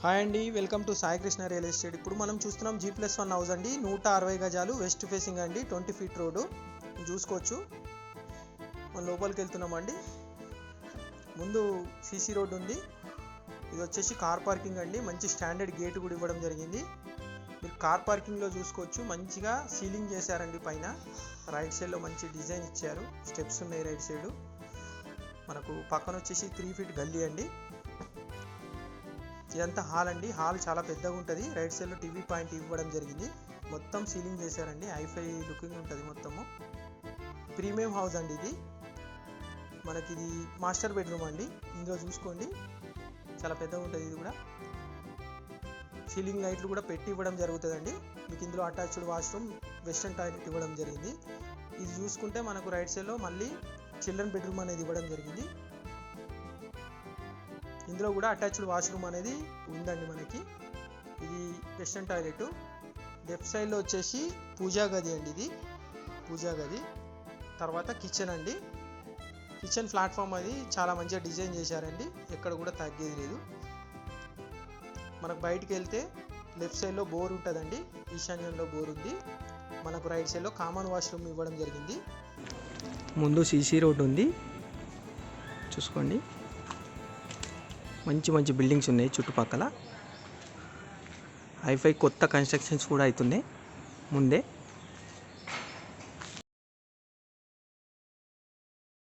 Hi అండి, welcome to Sai Krishna real estate. ఇప్పుడు మనం చూస్తున్నాం G+1 హౌస్ అండి. 160 గజాలు, వెస్ట్ ఫేసింగ్ అండి, 20 ఫీట్ రోడ్డు చూసుకోవచ్చు. మనం లోపలికి వెళ్తున్నామండి. ముందు సీసీ రోడ్డు ఉంది. ఇది వచ్చేసి కార్ పార్కింగ్ అండి. మంచి స్టాండర్డ్ గేట్ కూడా ఇవ్వడం జరిగింది. మీరు కార్ పార్కింగ్లో చూసుకోవచ్చు. మంచిగా సీలింగ్ చేశారండి. పైన రైట్ సైడ్లో మంచి డిజైన్ ఇచ్చారు. స్టెప్స్ ఉన్నాయి రైట్ సైడ్. మనకు పక్కన వచ్చేసి 3 ఫీట్ గల్లీ అండి. ఇదంతా హాల్ అండి. హాల్ చాలా పెద్దగా ఉంటుంది. రైట్ సైడ్లో టీవీ పాయింట్ ఇవ్వడం జరిగింది. మొత్తం సీలింగ్ చేశారండి. హైఫై లుకింగ్ ఉంటుంది మొత్తము. ప్రీమియం హౌస్ అండి ఇది. మనకి ఇది మాస్టర్ బెడ్రూమ్ అండి. ఇందులో చూసుకోండి, చాలా పెద్దగా ఉంటుంది. ఇది కూడా సీలింగ్ లైట్లు కూడా పెట్టి ఇవ్వడం జరుగుతుందండి. మీకు ఇందులో అటాచ్డ్ వాష్రూమ్, వెస్టర్న్ టాయిలెట్ ఇవ్వడం జరిగింది. ఇది చూసుకుంటే మనకు రైట్ సైడ్లో మళ్ళీ చిల్డ్రన్ బెడ్రూమ్ అనేది ఇవ్వడం జరిగింది. ఇందులో కూడా అటాచ్డ్ వాష్రూమ్ అనేది ఉందండి మనకి. ఇది వెస్టర్న్ టాయిలెట్. లెఫ్ట్ సైడ్లో వచ్చేసి పూజా గది అండి. ఇది పూజా గది. తర్వాత కిచెన్ అండి. కిచెన్ ప్లాట్ఫామ్ అది చాలా మంచిగా డిజైన్ చేశారండి. ఎక్కడ కూడా తగ్గేది లేదు. మనకు బయటికి వెళ్తే లెఫ్ట్ సైడ్లో బోర్ ఉంటుందండి. ఈశాన్యంలో బోర్ ఉంది. మనకు రైట్ సైడ్లో కామన్ వాష్రూమ్ ఇవ్వడం జరిగింది. ముందు సీసీ రోడ్ ఉంది, చూసుకోండి. మంచి మంచి బిల్డింగ్స్ ఉన్నాయి చుట్టుపక్కల. హైఫై కొత్త కన్స్ట్రక్షన్స్ కూడా అవుతున్నాయి ముందే.